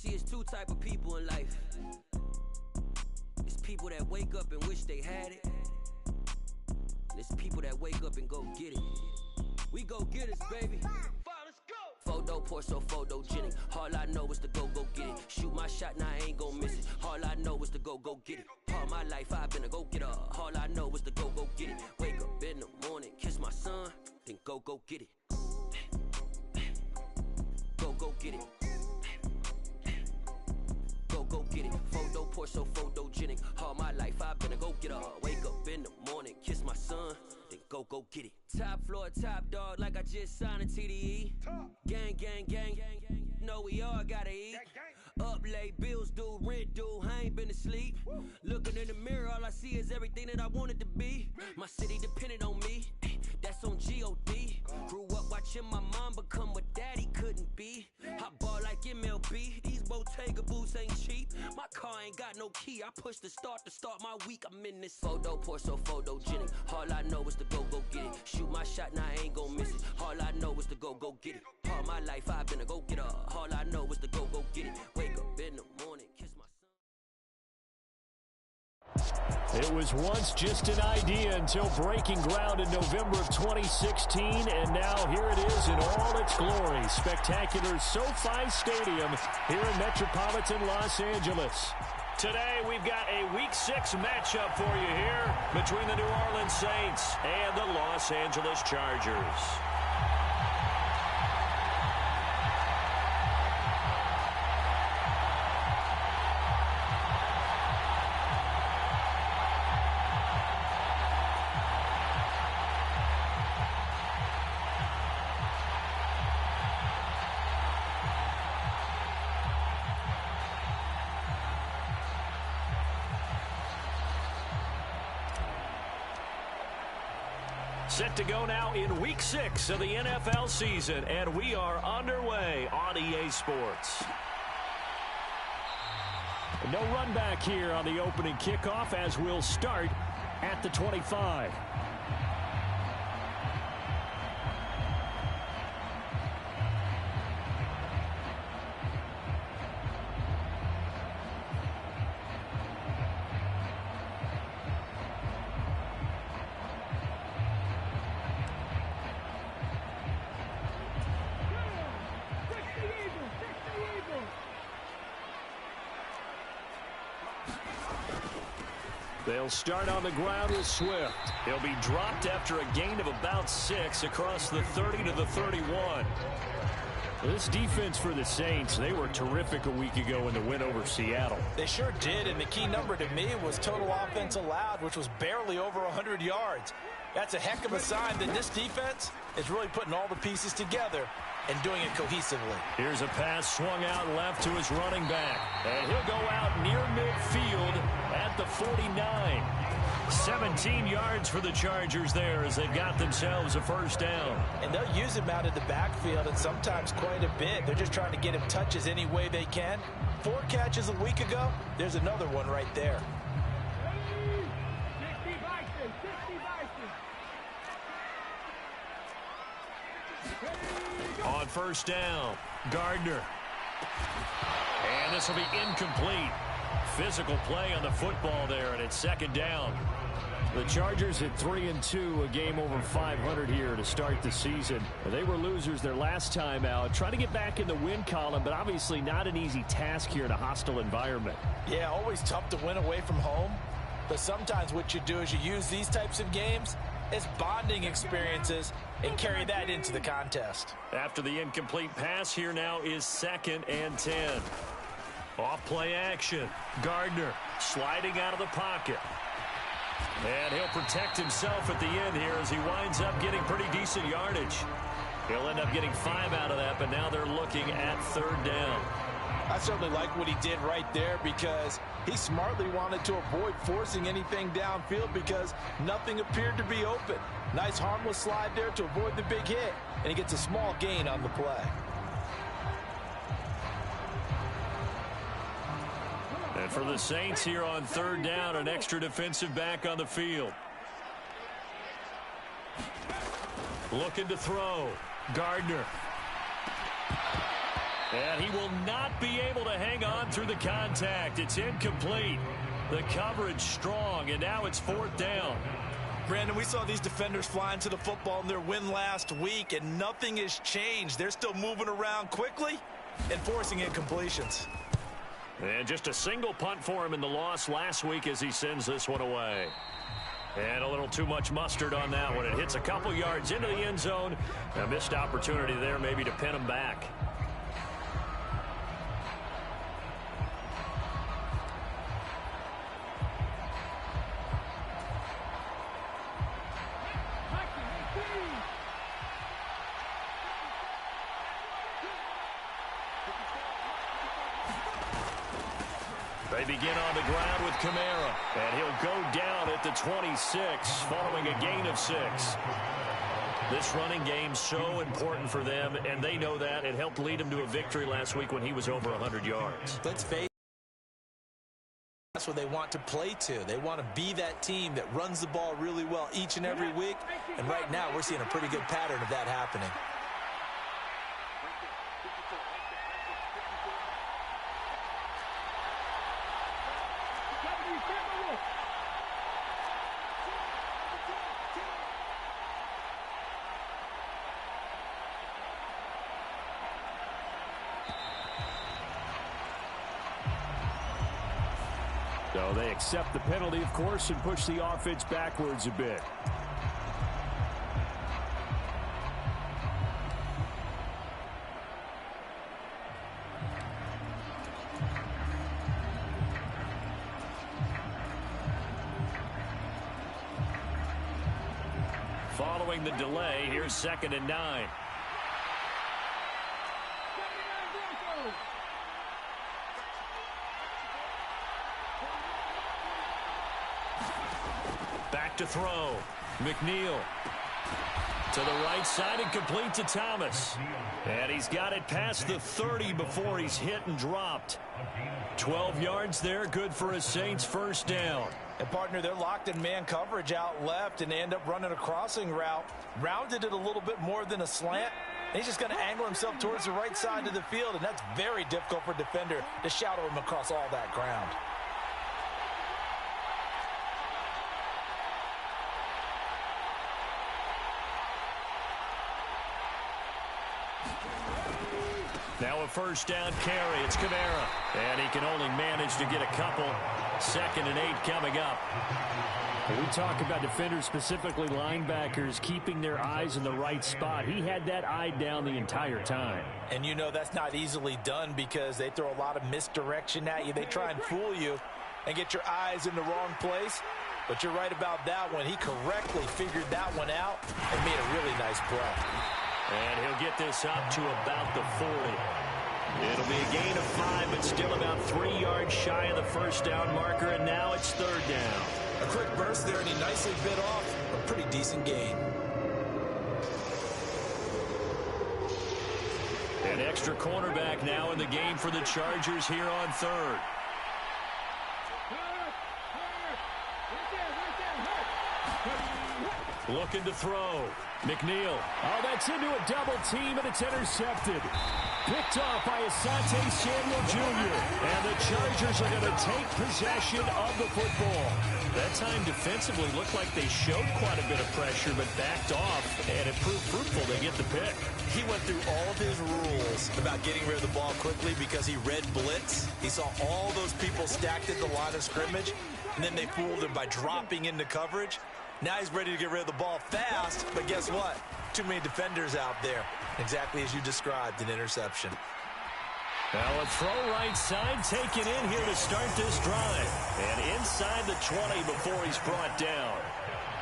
See, it's two type of people in life. It's people that wake up and wish they had it. And it's people that wake up and go get it. We go get it, baby. Let's go. Photo pour so photogenic. All I know is to go get it. Shoot my shot, now I ain't gon' miss it. All I know is to go get it. All my life I've been a go-getter. All I know is to go get it. Wake up in the morning, kiss my son, then go get it. Go get it. Go get it. Photo pour so photogenic. All my life I've been a go-getter. Wake up in the morning, kiss my son, then go get it. Top floor, top dog, like I just signed a TDE. Gang, gang, gang, know we all gotta eat. Up late, bills due, rent due, I ain't been asleep. Looking in the mirror, all I see is everything that I wanted to be. My city depended on me, that's on G.O.D. Grew up watching my mom become what daddy couldn't be. I ball like MLB, these Bottega boots ain't cheap. My car ain't got no key, I push the start my week. I'm in this photo pour so photogenic. All I know is to go get it. Shoot my shot, now I ain't gon' miss it. All I know is to go get it. All my life I've been a go-getter. All I know is to go get it. Wake up in the morning, kiss my son. It was once just an idea until breaking ground in November of 2016, and now here it is in all its glory. Spectacular SoFi Stadium here in metropolitan Los Angeles. Today we've got a Week 6 matchup for you here between the New Orleans Saints and the Los Angeles Chargers. Set to go now in Week 6 of the NFL season, and we are underway on EA Sports. No run back here on the opening kickoff as we'll start at the 25. They'll start on the ground with Swift. He'll be dropped after a gain of about 6 across the 30 to the 31. This defense for the Saints, they were terrific a week ago in the win over Seattle. They sure did, and the key number to me was total offense allowed, which was barely over 100 yards. That's a heck of a sign that this defense is really putting all the pieces together and doing it cohesively. Here's a pass swung out left to his running back. And he'll go out near midfield at the 49. 17 yards for the Chargers there as they've got themselves a first down. And they'll use him out of the backfield and sometimes quite a bit. They're just trying to get him touches any way they can. 4 catches a week ago. There's another one right there. On first down, Gardner. And this will be incomplete. Physical play on the football there, and it's second down. The Chargers at 3-2, a game over 500 here to start the season. They were losers their last time out. Trying to get back in the win column, but obviously not an easy task here in a hostile environment. Yeah, always tough to win away from home. But sometimes what you do is you use these types of games as bonding experiences and carry that into the contest. After the incomplete pass, here now is 2nd and 10. Off play action. Gardner sliding out of the pocket. And he'll protect himself at the end here as he winds up getting pretty decent yardage. He'll end up getting 5 out of that, but now they're looking at 3rd down. I certainly like what he did right there because he smartly wanted to avoid forcing anything downfield because nothing appeared to be open. Nice harmless slide there to avoid the big hit, and he gets a small gain on the play. And for the Saints here on 3rd down, an extra defensive back on the field. Looking to throw. Gardner. And he will not be able to hang on through the contact. It's incomplete. The coverage strong, and now it's 4th down. Brandon, we saw these defenders flying to the football in their win last week, and nothing has changed. They're still moving around quickly and forcing incompletions. And just a single punt for him in the loss last week as he sends this one away. And a little too much mustard on that one. It hits a couple yards into the end zone. A missed opportunity there maybe to pin him back. They begin on the ground with Kamara, and he'll go down at the 26 following a gain of 6. This running game so important for them, and they know that. It helped lead them to a victory last week when he was over 100 yards. Let's face it, that's what they want to play to. They want to be that team that runs the ball really well each and every week, and right now we're seeing a pretty good pattern of that happening. So they accept the penalty, of course, and push the offense backwards a bit. Following the delay, here's 2nd and 9. Back to throw. McNeil to the right side and complete to Thomas. And he's got it past the 30 before he's hit and dropped. 12 yards there, good for a Saints 1st down. And, partner, they're locked in man coverage out left, and they end up running a crossing route. Rounded it a little bit more than a slant. And he's just going to angle himself towards the right side of the field, and that's very difficult for a defender to shadow him across all that ground. Now a 1st down carry. It's Kamara. And he can only manage to get a couple. 2nd and 8 coming up. We talk about defenders, specifically linebackers, keeping their eyes in the right spot. He had that eye down the entire time. And you know that's not easily done because they throw a lot of misdirection at you. They try and fool you and get your eyes in the wrong place. But you're right about that one. He correctly figured that one out and made a really nice play. And he'll get this up to about the 40. It'll be a gain of 5, but still about 3 yards shy of the 1st down marker, and now it's 3rd down. A quick burst there, and he nicely bit off a pretty decent gain. An extra cornerback now in the game for the Chargers here on 3rd. Looking to throw. McNeil. Oh, that's into a double team, and it's intercepted. Picked off by Asante Samuel Jr. And the Chargers are going to take possession of the football. That time defensively looked like they showed quite a bit of pressure, but backed off, and it proved fruitful. They get the pick. He went through all of his rules about getting rid of the ball quickly because he read blitz. He saw all those people stacked at the line of scrimmage, and then they fooled him by dropping into coverage. Now he's ready to get rid of the ball fast, but guess what? Too many defenders out there. Exactly as you described, an interception. Now a throw right side taken in here to start this drive. And inside the 20 before he's brought down.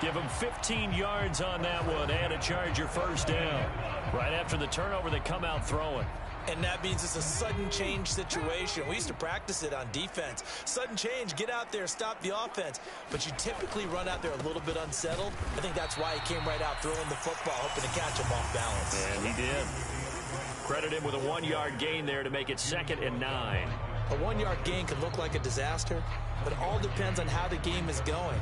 Give him 15 yards on that one and a Charger 1st down. Right after the turnover, they come out throwing. And that means it's a sudden change situation. We used to practice it on defense. Sudden change, get out there, stop the offense. But you typically run out there a little bit unsettled. I think that's why he came right out throwing the football, hoping to catch him off balance. And he did. Credit him with a 1-yard gain there to make it 2nd and 9. A 1-yard gain can look like a disaster, but it all depends on how the game is going.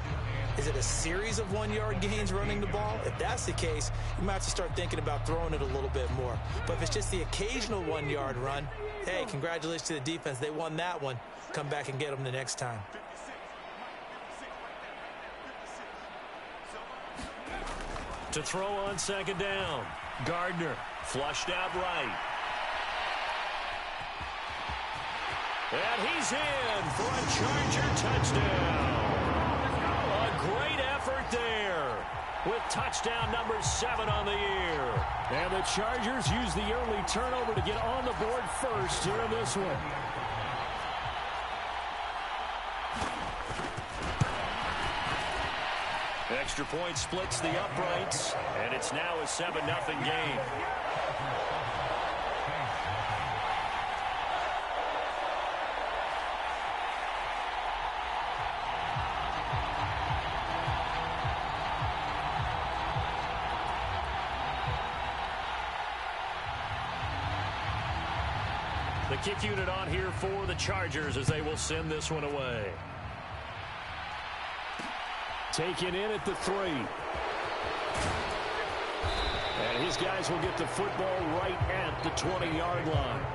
Is it a series of 1-yard gains running the ball? If that's the case, you might have to start thinking about throwing it a little bit more. But if it's just the occasional 1-yard run, hey, congratulations to the defense. They won that one. Come back and get them the next time. To throw on second down, Gardner flushed out right. And he's in for a Charger touchdown. A great effort there with touchdown number 7 on the year. And the Chargers use the early turnover to get on the board first here in this one. Extra point splits the uprights, and it's now a 7-0 game. The kick unit on here for the Chargers as they will send this one away. Taken in at the 3. And his guys will get the football right at the 20-yard line.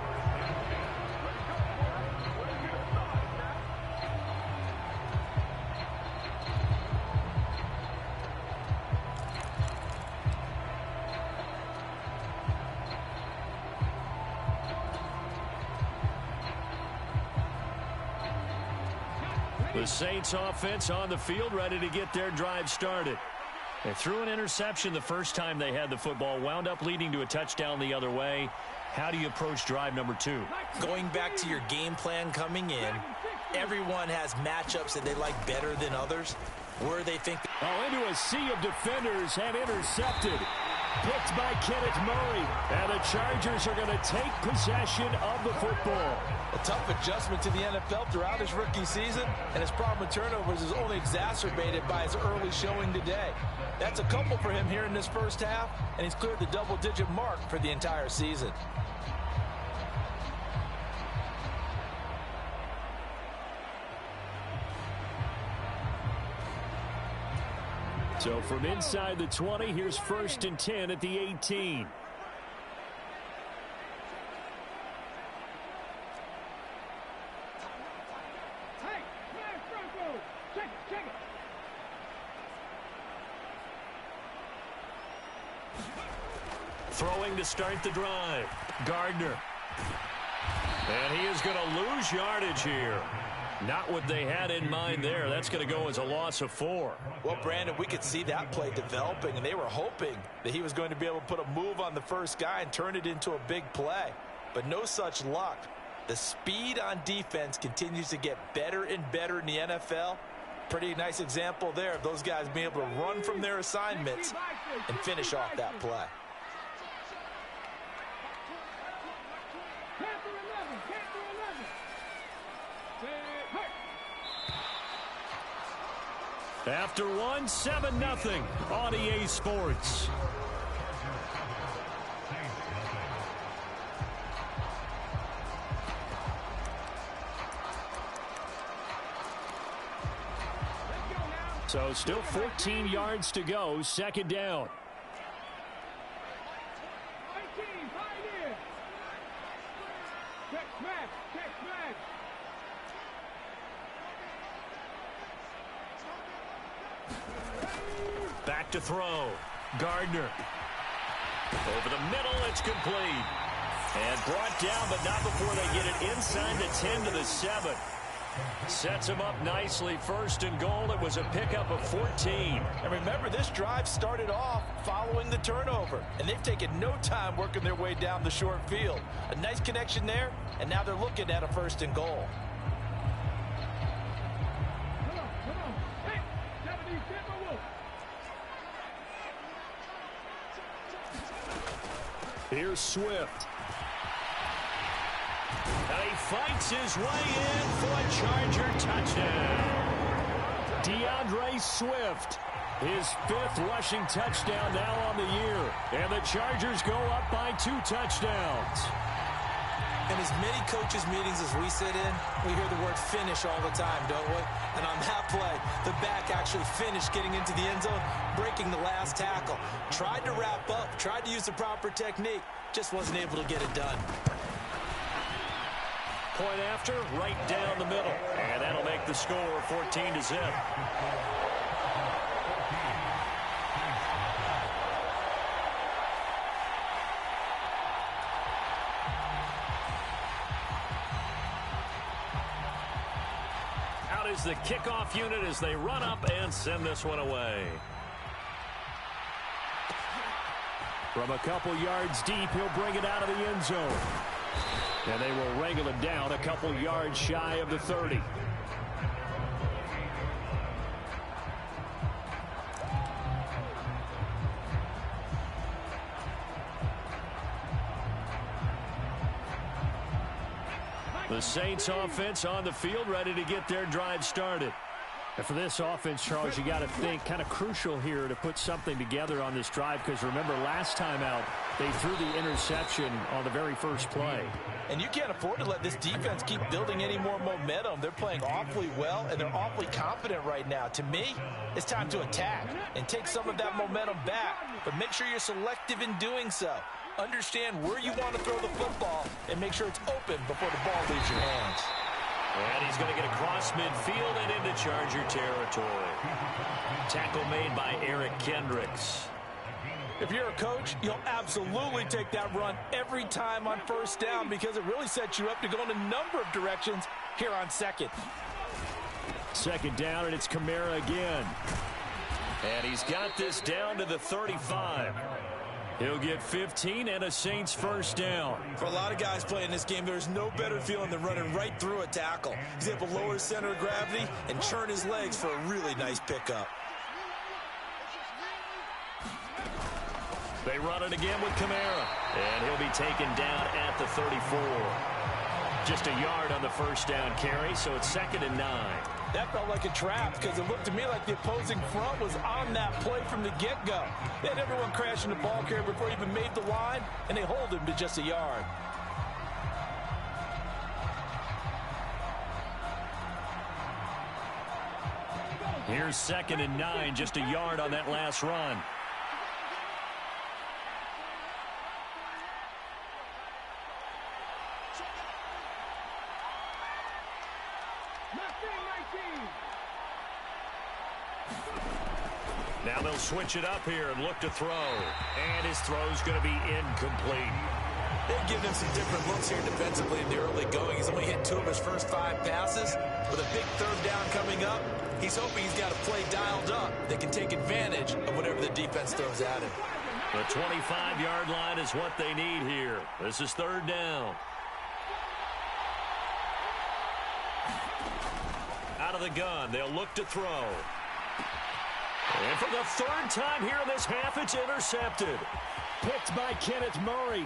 The Saints offense on the field ready to get their drive started. They threw an interception the first time they had the football, wound up leading to a touchdown the other way. How do you approach drive number 2? Going back to your game plan coming in, everyone has matchups that they like better than others. Where they think... into a sea of defenders and intercepted. Picked by Kenneth Murray. And the Chargers are going to take possession of the football. A tough adjustment to the NFL throughout his rookie season, and his problem with turnovers is only exacerbated by his early showing today. That's a couple for him here in this first half, and he's cleared the double-digit mark for the entire season. So from inside the 20, here's 1st and 10 at the 18. Throwing to start the drive, Gardner. And he is going to lose yardage here. Not what they had in mind there. That's going to go as a loss of 4. Well, Brandon, we could see that play developing, and they were hoping that he was going to be able to put a move on the first guy and turn it into a big play. But no such luck. The speed on defense continues to get better and better in the NFL. Pretty nice example there of those guys being able to run from their assignments and finish off that play. After one, 7-0 on EA Sports. So still 14 yards to go, 2nd down. Back to throw. Gardner. Over the middle, it's complete. And brought down, but not before they get it inside the 10 to the 7. Sets him up nicely. 1st and goal. It was a pickup of 14. And remember, this drive started off following the turnover. And they've taken no time working their way down the short field. A nice connection there, and now they're looking at a 1st and goal. Here's Swift. And he fights his way in for a Charger touchdown. DeAndre Swift, his 5th rushing touchdown now on the year. And the Chargers go up by 2 touchdowns. In as many coaches' meetings as we sit in, we hear the word finish all the time, don't we? And on that play, the back actually finished getting into the end zone, breaking the last tackle. Tried to wrap up, tried to use the proper technique, just wasn't able to get it done. Point after, right down the middle. And that'll make the score 14-0. Out is the kickoff unit as they run up and send this one away. From a couple yards deep, he'll bring it out of the end zone. And they will wrangle him down a couple yards shy of the 30. The Saints offense on the field, ready to get their drive started. And for this offense, Charles, you got to think kind of crucial here to put something together on this drive, because remember last time out they threw the interception on the very first play. And you can't afford to let this defense keep building any more momentum. They're playing awfully well, and they're awfully confident right now. To me, it's time to attack and take some of that momentum back, but make sure you're selective in doing so. Understand where you want to throw the football and make sure it's open before the ball leaves your hands. And he's going to get across midfield and into Charger territory. Tackle made by Eric Kendricks. If you're a coach, you'll absolutely take that run every time on first down, because it really sets you up to go in a number of directions here on second. Second down, and it's Kamara again. And he's got this down to the 35. He'll get 15 and a Saints first down. For a lot of guys playing this game, there's no better feeling than running right through a tackle. He's able to lower his center of gravity and churn his legs for a really nice pickup. They run it again with Kamara. And he'll be taken down at the 34. Just a yard on the first down carry, so it's 2nd and 9. That felt like a trap, because it looked to me like the opposing front was on that play from the get-go. They had everyone crashing the ball carrier before he even made the line, and they hold him to just a yard. Here's 2nd and 9, just a yard on that last run. Now they'll switch it up here and look to throw. And his throw's going to be incomplete. They've given him some different looks here defensively in the early going. He's only hit 2 of his first 5 passes. With a big 3rd down coming up, he's hoping he's got a play dialed up that can take advantage of whatever the defense throws at him. The 25-yard line is what they need here. This is 3rd down. Out of the gun, they'll look to throw. And for the 3rd time here in this half, it's intercepted. Picked by Kenneth Murray.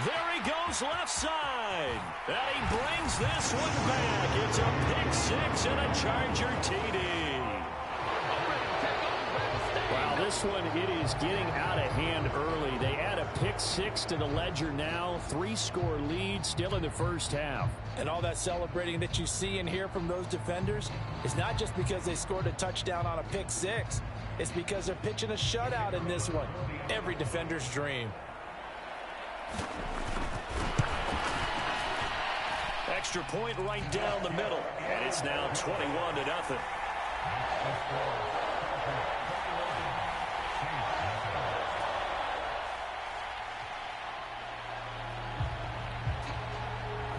There he goes left side. And he brings this one back. It's a pick 6 and a Charger TD. Wow, this one, it is getting out of hand early. They add a pick 6 to the ledger now. 3-score lead still in the first half. And all that celebrating that you see and hear from those defenders is not just because they scored a touchdown on a pick 6. It's because they're pitching a shutout in this one. Every defender's dream. Extra point right down the middle. And it's now 21-0.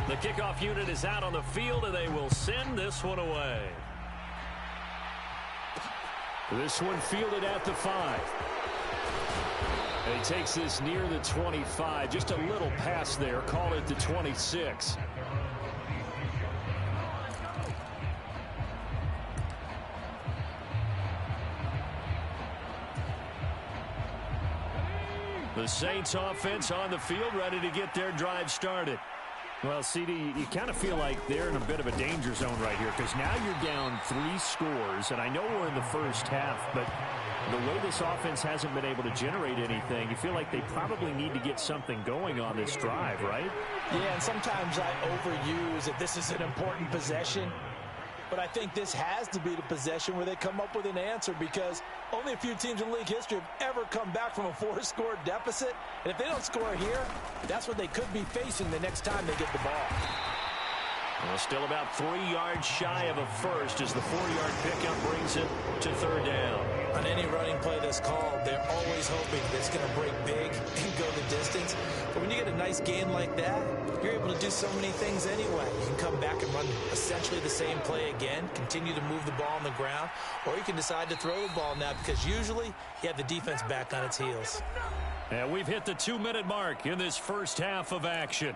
The kickoff unit is out on the field, and they will send this one away. This one fielded at the 5. And he takes this near the 25. Just a little pass there. Call it the 26. The Saints offense on the field, ready to get their drive started. Well, CD, you kind of feel like they're in a bit of a danger zone right here because now you're down 3 scores, and I know we're in the first half, but the way this offense hasn't been able to generate anything, you feel like they probably need to get something going on this drive, right? Yeah, and sometimes I overuse that this is an important possession, but I think this has to be the possession where they come up with an answer because only a few teams in league history have ever come back from a 4-score deficit. And if they don't score here, that's what they could be facing the next time they get the ball. Well, still about 3 yards shy of a first as the 4-yard pickup brings it to 3rd down. On any running play that's called, they're always hoping that it's going to break big and go the distance. But when you get a nice gain like that, you're able to do so many things anyway. You can come back and run essentially the same play again, continue to move the ball on the ground, or you can decide to throw the ball now because usually you have the defense back on its heels. And we've hit the 2-minute mark in this first half of action.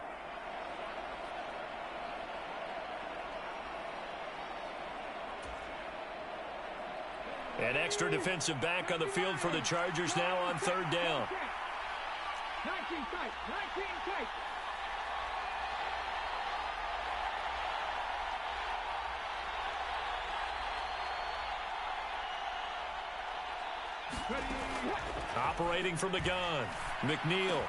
An extra defensive back on the field for the Chargers now on 3rd down. 19 tight. Operating from the gun, McNeil.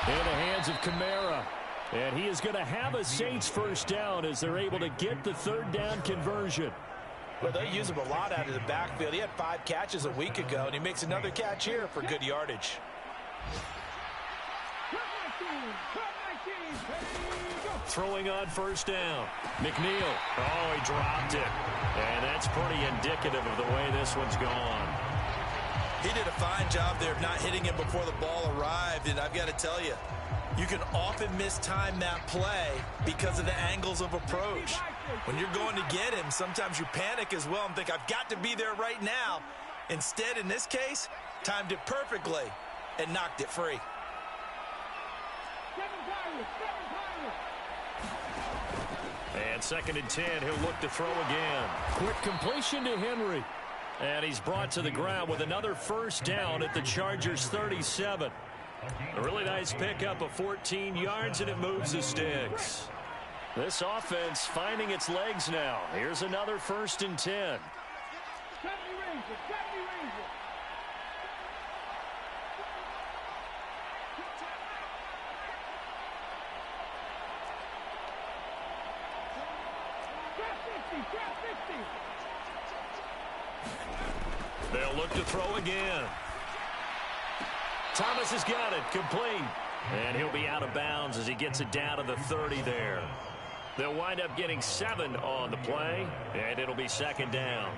In the hands of Kamara. And he is going to have a Saints first down as they're able to get the 3rd down conversion. Well, they use him a lot out of the backfield. He had 5 catches a week ago, and he makes another catch here for good yardage. Throwing on 1st down. McNeil. Oh, he dropped it. And that's pretty indicative of the way this one's gone. He did a fine job there of not hitting him before the ball arrived, and I've got to tell you, you can often mistime that play because of the angles of approach. When you're going to get him, sometimes you panic as well and think, I've got to be there right now. Instead, in this case, timed it perfectly and knocked it free. And 2nd and 10, he'll look to throw again. Quick completion to Henry. And he's brought to the ground with another first down at the Chargers 37. A really nice pickup of 14 yards, and it moves the sticks. This offense finding its legs now. Here's another 1st and 10. They'll look to throw again. Thomas has got it, complete. And he'll be out of bounds as he gets it down to the 30 there. They'll wind up getting 7 on the play, and it'll be 2nd down.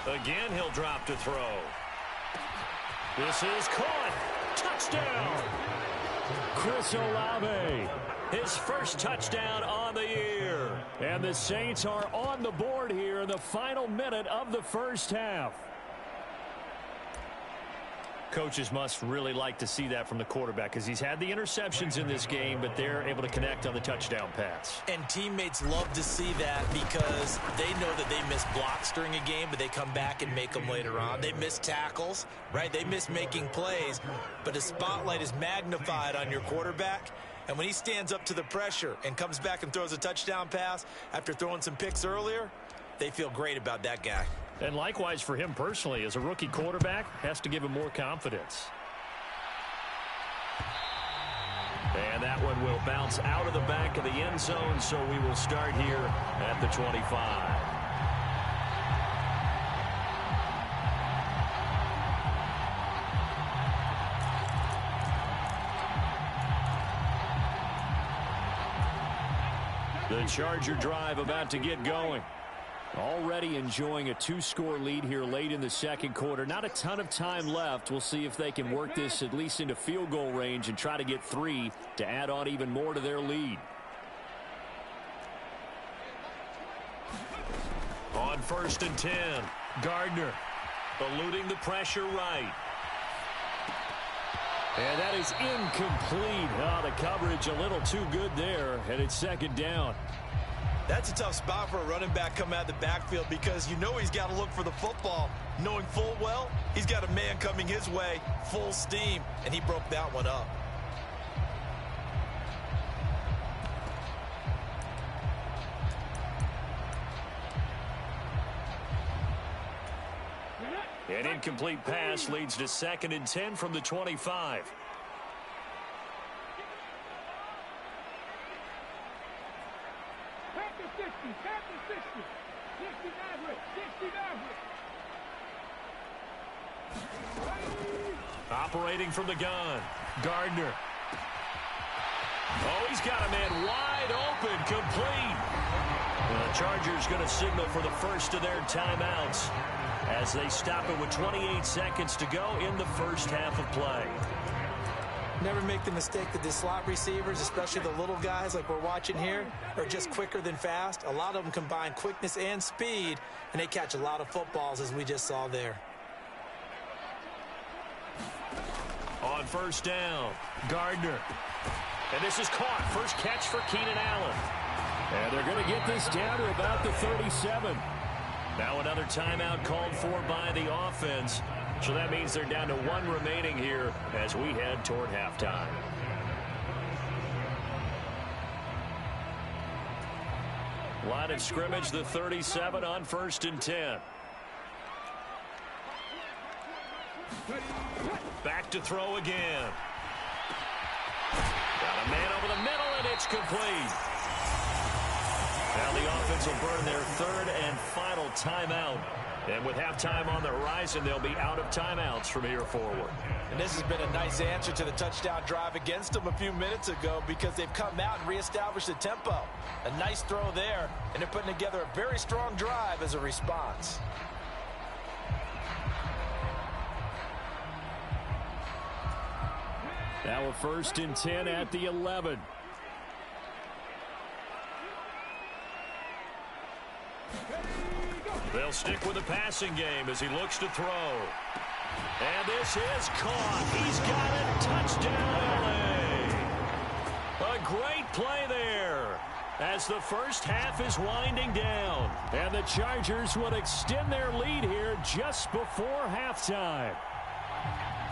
Again, he'll drop to throw. This is caught. Touchdown. Chris Olave. His first touchdown on the year. And the Saints are on the board here in the final minute of the first half. Coaches must really like to see that from the quarterback because he's had the interceptions in this game, but they're able to connect on the touchdown pass. And teammates love to see that because they know that they miss blocks during a game, but they come back and make them later on. They miss tackles, right? They miss making plays, but the spotlight is magnified on your quarterback. And when he stands up to the pressure and comes back and throws a touchdown pass after throwing some picks earlier, they feel great about that guy. And likewise for him personally, as a rookie quarterback, has to give him more confidence. And that one will bounce out of the back of the end zone, so we will start here at the 25. The Charger drive about to get going. Already enjoying a 2-score lead here late in the second quarter. Not a ton of time left. We'll see if they can work this at least into field goal range and try to get 3 to add on even more to their lead. On 1st and 10, Gardner eluding the pressure right. And that is incomplete. Oh, the coverage a little too good there, and it's second down. That's a tough spot for a running back coming out of the backfield because you know he's got to look for the football, knowing full well he's got a man coming his way, full steam, and he broke that one up. An incomplete pass leads to 2nd and 10 from the 25. Pack the 60, pack the 60. 60 average, 60 average. Operating from the gun, Gardner. Oh, he's got a man wide open, complete. The Chargers going to signal for the first of their timeouts as they stop it with 28 seconds to go in the first half of play. Never make the mistake that the slot receivers, especially the little guys like we're watching here, are just quicker than fast. A lot of them combine quickness and speed, and they catch a lot of footballs as we just saw there. On first down, Gardner. And this is caught. First catch for Keenan Allen. And they're going to get this down to about the 37. Now another timeout called for by the offense. So that means they're down to 1 remaining here as we head toward halftime. Line of scrimmage, the 37 on 1st and 10. Back to throw again. Got a man over the middle, and it's complete. Now the offense will burn their 3rd and final timeout. And with halftime on the horizon, they'll be out of timeouts from here forward. And this has been a nice answer to the touchdown drive against them a few minutes ago because they've come out and reestablished the tempo. A nice throw there, and they're putting together a very strong drive as a response. Now a 1st and 10 at the 11. They'll stick with the passing game as he looks to throw. And this is caught. He's got it. Touchdown, L.A. A great play there as the first half is winding down. And the Chargers will extend their lead here just before halftime.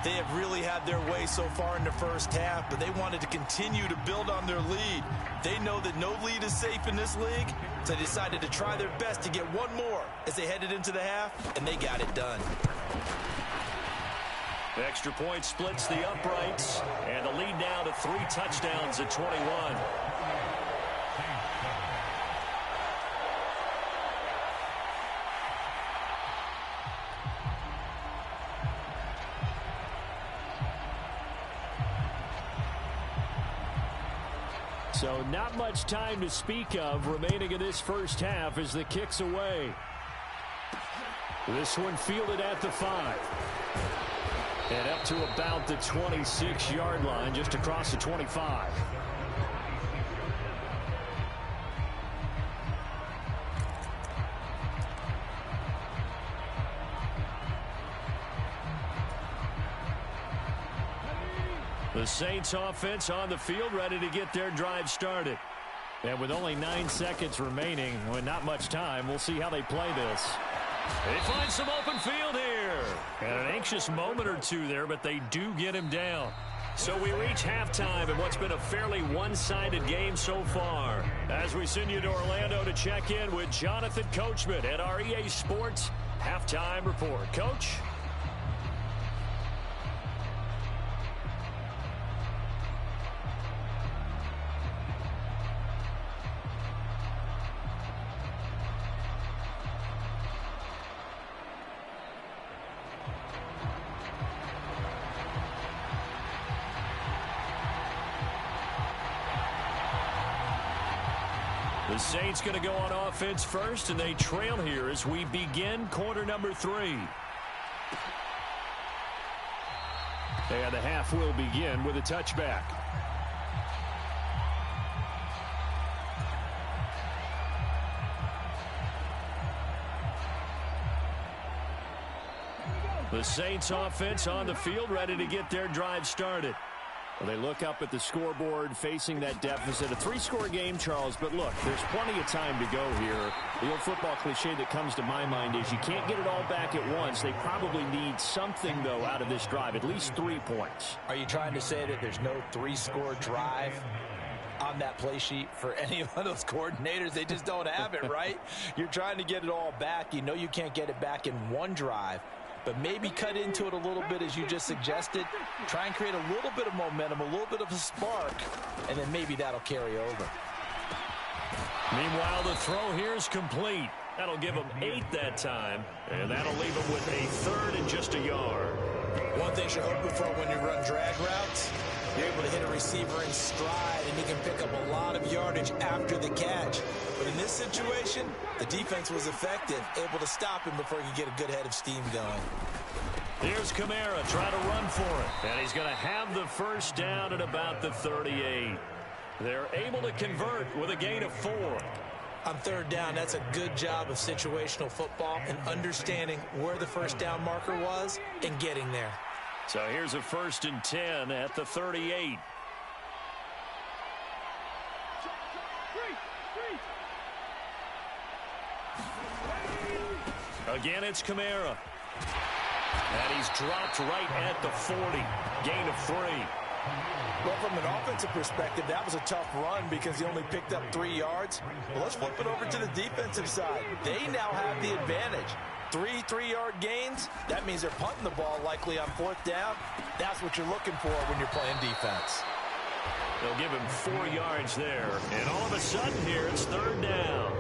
They have really had their way so far in the first half, but they wanted to continue to build on their lead. They know that no lead is safe in this league, so they decided to try their best to get one more as they headed into the half, and they got it done. The extra point splits the uprights, and the lead now to 3 touchdowns at 21. So not much time to speak of remaining in this first half as the kick's away. This one fielded at the 5. And up to about the 26-yard line, just across the 25. The Saints offense on the field, ready to get their drive started. And with only 9 seconds remaining, with not much time, we'll see how they play this. They find some open field here. And an anxious moment or two there, but they do get him down. So we reach halftime in what's been a fairly one-sided game so far. As we send you to Orlando to check in with Jonathan Coachman at our EA Sports Halftime Report. Coach? The Saints going to go on offense first, and they trail here as we begin quarter number 3. And the half will begin with a touchback. The Saints offense on the field, ready to get their drive started. Well, they look up at the scoreboard facing that deficit. A 3-score game, Charles, but look, there's plenty of time to go here. The old football cliche that comes to my mind is you can't get it all back at once. They probably need something, though, out of this drive, at least 3 points. Are you trying to say that there's no 3-score drive on that play sheet for any of those coordinators? They just don't have it, right? You're trying to get it all back. You know you can't get it back in one drive. But maybe cut into it a little bit as you just suggested. Try and create a little bit of momentum, a little bit of a spark, and then maybe that'll carry over. Meanwhile, the throw here is complete. That'll give them 8 that time, and that'll leave them with a 3rd and just a yard. One thing you're hoping for when you run drag routes, you're able to hit a receiver in stride, and you can pick up a lot of yardage after the catch. But in this situation, the defense was effective, able to stop him before he could get a good head of steam going. Here's Kamara trying to run for it, and he's going to have the first down at about the 38. They're able to convert with a gain of 4. On 3rd down, that's a good job of situational football and understanding where the first down marker was and getting there. So here's a 1st and 10 at the 38. Again, it's Kamara. And he's dropped right at the 40. Gain of 3. Well, from an offensive perspective, that was a tough run because he only picked up 3 yards. Well, let's flip it over to the defensive side. They now have the advantage. 3 3-yard gains. That means they're punting the ball likely on 4th down. That's what you're looking for when you're playing defense. They'll give him 4 yards there. And all of a sudden here, it's 3rd down.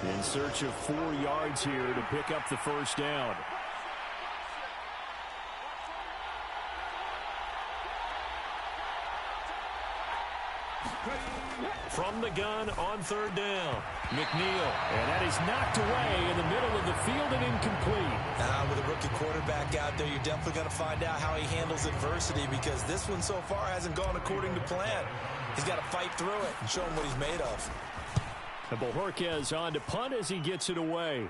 In search of 4 yards here to pick up the first down. From the gun on 3rd down, McNeil. And that is knocked away in the middle of the field and incomplete. With a rookie quarterback out there, you're definitely going to find out how he handles adversity because this one so far hasn't gone according to plan. He's got to fight through it and show him what he's made of. And Bojorquez on to punt as he gets it away.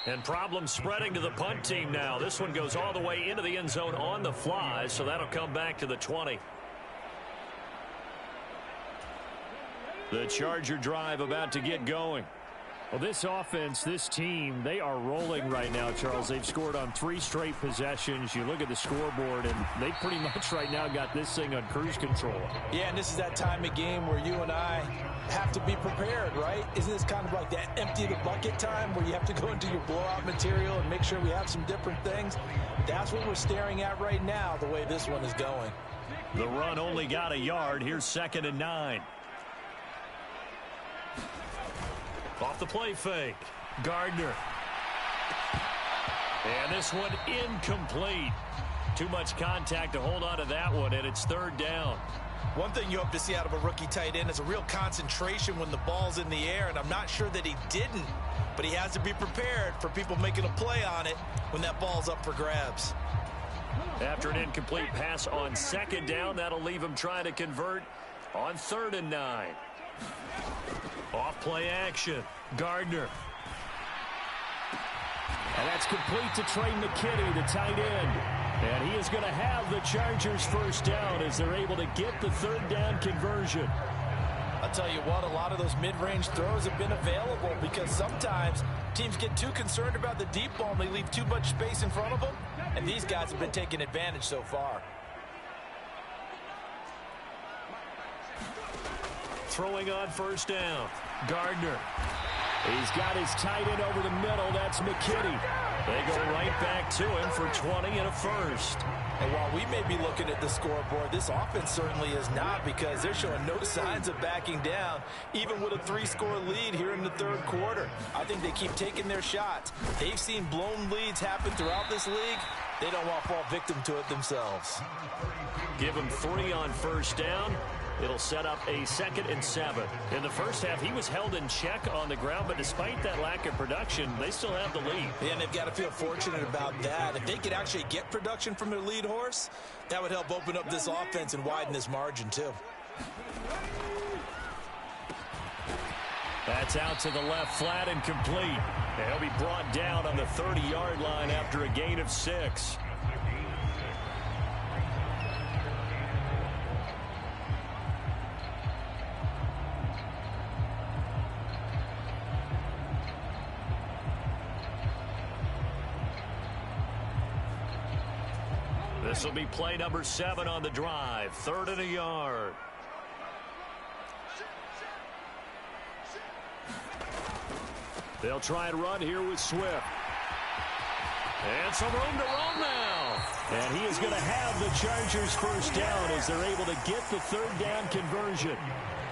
And problems spreading to the punt team now. This one goes all the way into the end zone on the fly, so that'll come back to the 20. The Charger drive about to get going. Well, this offense, this team, they are rolling right now, Charles. They've scored on 3 straight possessions. You look at the scoreboard, and they pretty much right now got this thing on cruise control. Yeah, and this is that time of game where you and I have to be prepared, right? Isn't this kind of like that empty the bucket time where you have to go into your blowout material and make sure we have some different things? That's what we're staring at right now, the way this one is going. The run only got a yard. Here's 2nd and 9. Off the play fake, Gardner. And this one incomplete. Too much contact to hold on to that one, and it's 3rd down. One thing you hope to see out of a rookie tight end is a real concentration when the ball's in the air, and I'm not sure that he didn't, but he has to be prepared for people making a play on it when that ball's up for grabs. After an incomplete pass on 2nd down, that'll leave him trying to convert on 3rd and 9. Off play action, Gardner. And that's complete to Trey McKitty, the tight end. And he is going to have the Chargers first down as they're able to get the 3rd down conversion. I'll tell you what, a lot of those mid-range throws have been available because sometimes teams get too concerned about the deep ball and they leave too much space in front of them. And these guys have been taking advantage so far. Throwing on 1st down, Gardner. He's got his tight end over the middle. That's McKitty. They go right back to him for 20 and a first. And while we may be looking at the scoreboard, this offense certainly is not because they're showing no signs of backing down, even with a 3-score lead here in the 3rd quarter. I think they keep taking their shots. They've seen blown leads happen throughout this league, They don't want to fall victim to it themselves. Give him 3 on first down. It'll set up a 2nd and 7. In the first half, he was held in check on the ground, but despite that lack of production, they still have the lead. Yeah, and they've got to feel fortunate about that. If they could actually get production from their lead horse, that would help open up this offense and widen this margin too. That's out to the left, flat and complete. And he'll be brought down on the 30-yard line after a gain of 6. This will be play number 7 on the drive. 3rd and a yard. They'll try and run here with Swift. And some room to roam now. And he is going to have the Chargers first down as they're able to get the 3rd down conversion.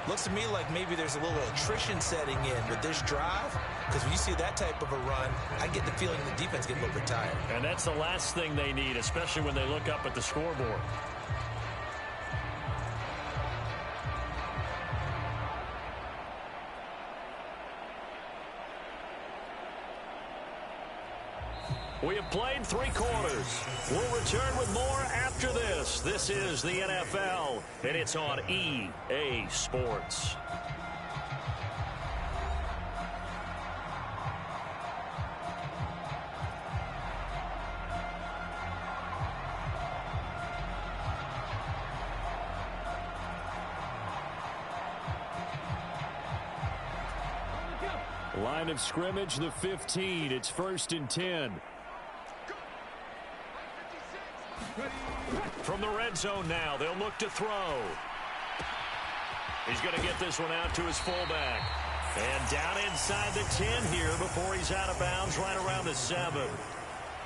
Looks to me like maybe there's a little attrition setting in with this drive, because when you see that type of a run, I get the feeling the defense getting a little bit tired. And that's the last thing they need, especially when they look up at the scoreboard. We have played 3 quarters. We'll return with more after this. This is the NFL, and it's on EA Sports. Line of scrimmage, the 15. It's 1st and 10. From the red zone now, they'll look to throw. He's going to get this one out to his fullback. And down inside the 10 here before he's out of bounds right around the 7.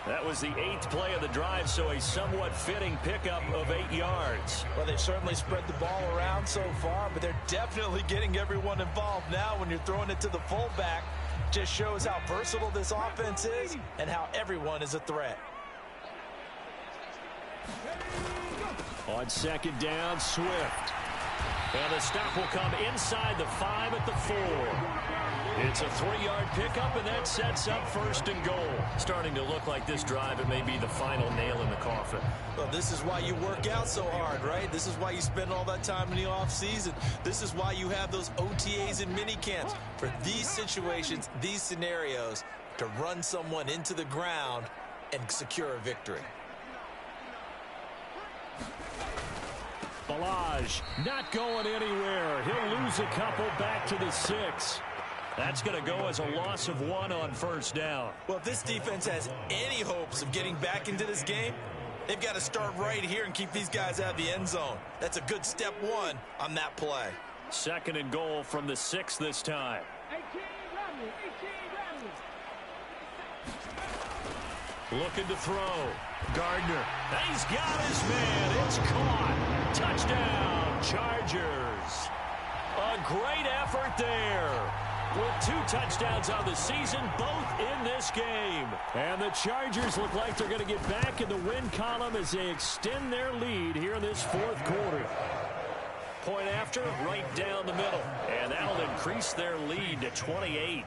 That was the 8th play of the drive, so a somewhat fitting pickup of 8 yards. Well, they've certainly spread the ball around so far, but they're definitely getting everyone involved now when you're throwing it to the fullback. Just shows how versatile this offense is and how everyone is a threat. On 2nd down, Swift. And the stop will come inside the 5 at the 4. It's a 3-yard pickup, and that sets up 1st and goal. Starting to look like this drive, it may be the final nail in the coffin. Well, this is why you work out so hard, right? This is why you spend all that time in the offseason. This is why you have those OTAs and mini camps. For these situations, these scenarios, to run someone into the ground and secure a victory. Ballage not going anywhere. He'll lose a couple back to the 6. That's going to go as a loss of 1 on 1st down. Well, if this defense has any hopes of getting back into this game, they've got to start right here and keep these guys out of the end zone. That's a good step 1 on that play. 2nd and goal from the 6 this time. 18 Looking to throw. Gardner. He's got his man. It's caught. Touchdown, Chargers. A great effort there. With 2 touchdowns on the season, both in this game. And the Chargers look like they're going to get back in the win column as they extend their lead here in this 4th quarter. Point after, right down the middle. And that'll increase their lead to 28.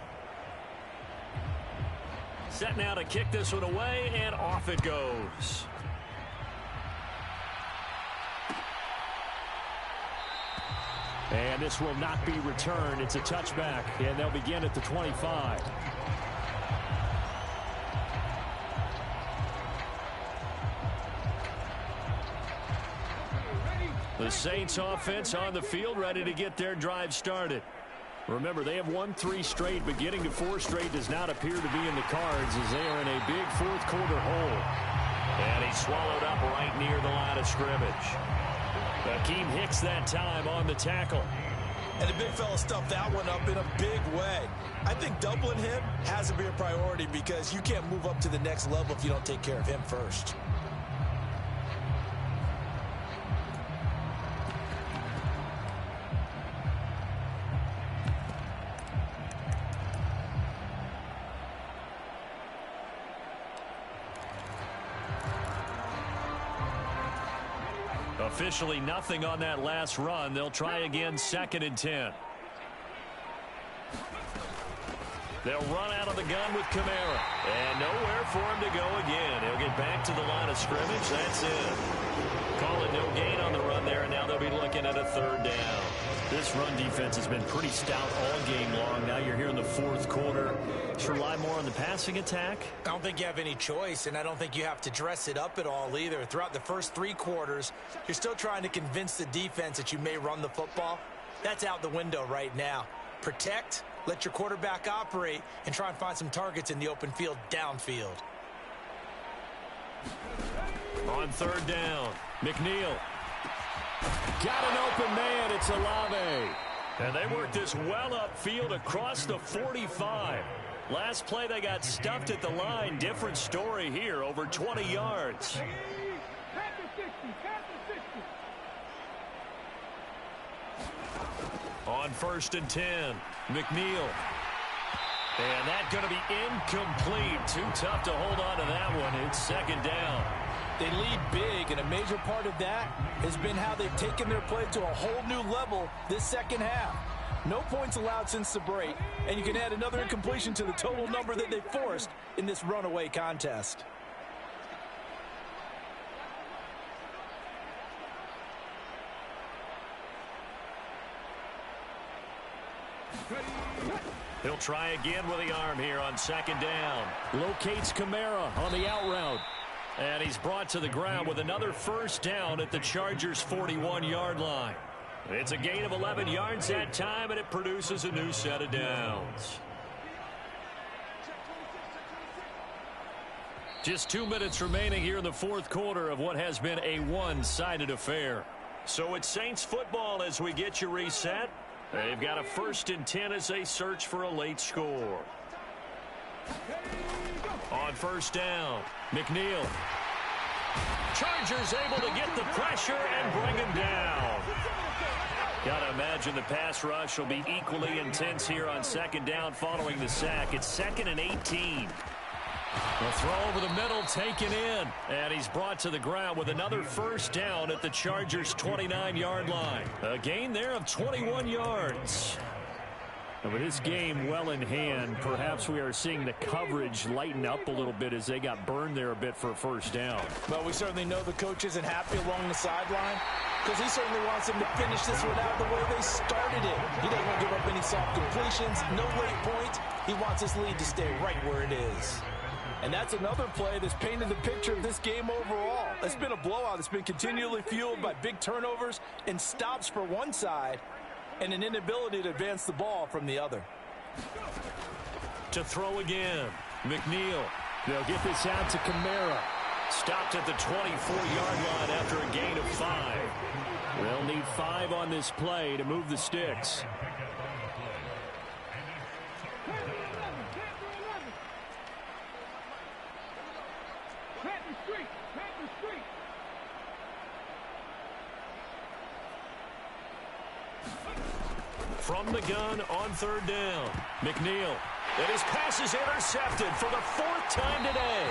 Set now to kick this one away, and off it goes. And this will not be returned. It's a touchback, and they'll begin at the 25. The Saints offense on the field, ready to get their drive started. Remember, they have won 3 straight, but getting to 4 straight does not appear to be in the cards as they are in a big 4th quarter hole. And he's swallowed up right near the line of scrimmage. Akeem Hicks that time on the tackle. And the big fella stuffed that one up in a big way. I think doubling him has to be a priority because you can't move up to the next level if you don't take care of him first. Officially nothing on that last run. They'll try again 2nd and 10. They'll run out of the gun with Kamara. And nowhere for him to go again. He'll get back to the line of scrimmage. That's it. Call it no gain on the run there, and now they'll be looking at a 3rd down. This run defense has been pretty stout all game long. Now you're here in the 4th quarter. Just rely more on the passing attack? I don't think you have any choice, and I don't think you have to dress it up at all either. Throughout the first 3 quarters, you're still trying to convince the defense that you may run the football. That's out the window right now. Protect, let your quarterback operate, and try and find some targets in the open field downfield. On 3rd down, McNeil. Got an open man. It's Olave. And they worked this well upfield across the 45. Last play, they got stuffed at the line. Different story here, over 20 yards. On 1st and 10, McNeil. And that's going to be incomplete. Too tough to hold on to that one. It's 2nd down. They lead big, and a major part of that has been how they've taken their play to a whole new level this second half. No points allowed since the break, and you can add another incompletion to the total number that they forced in this runaway contest. He'll try again with the arm here on 2nd down. Locates Kamara on the out route. And he's brought to the ground with another 1st down at the Chargers' 41-yard line. It's a gain of 11 yards that time, and it produces a new set of downs. Just 2 minutes remaining here in the 4th quarter of what has been a one-sided affair. So it's Saints football as we get you reset. They've got a 1st and 10 as they search for a late score. On 1st down, McNeil. Chargers able to get the pressure and bring him down. Got to imagine the pass rush will be equally intense here on 2nd down following the sack. It's 2nd and 18. The throw over the middle taken in. And he's brought to the ground with another 1st down at the Chargers' 29-yard line. A gain there of 21 yards. And with this game well in hand, perhaps we are seeing the coverage lighten up a little bit as they got burned there a bit for a 1st down. Well, we certainly know the coach isn't happy along the sideline because he certainly wants them to finish this one out the way they started it. He doesn't want to give up any soft completions, no late points. He wants his lead to stay right where it is. And that's another play that's painted the picture of this game overall. It's been a blowout. It's been continually fueled by big turnovers and stops for one side and an inability to advance the ball from the other. To throw again, McNeil. They'll get this out to Kamara. Stopped at the 24-yard line after a gain of 5. They'll need 5 on this play to move the sticks. From the gun on 3rd down, McNeil. And his pass is intercepted for the 4th time today.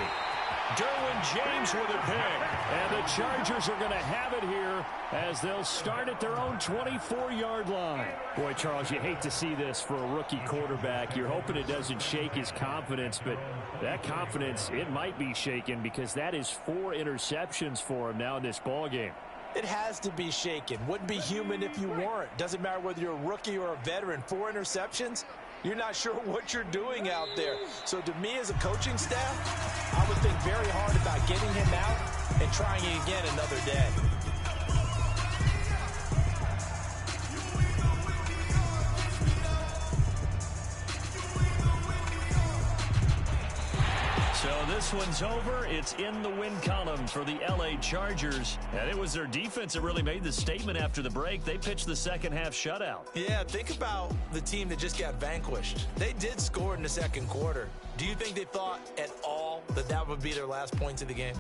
Derwin James with a pick. And the Chargers are going to have it here as they'll start at their own 24-yard line. Boy, Charles, you hate to see this for a rookie quarterback. You're hoping it doesn't shake his confidence, but that confidence, it might be shaken because that is 4 interceptions for him now in this ballgame. It has to be shaken. Wouldn't be human if you weren't. Doesn't matter whether you're a rookie or a veteran. 4 interceptions, you're not sure what you're doing out there. So to me as a coaching staff, I would think very hard about getting him out and trying again another day. So this one's over. It's in the win column for the L.A. Chargers. And it was their defense that really made the statement after the break. They pitched the second half shutout. Yeah, think about the team that just got vanquished. They did score in the second quarter. Do you think they thought at all that that would be their last points of the game?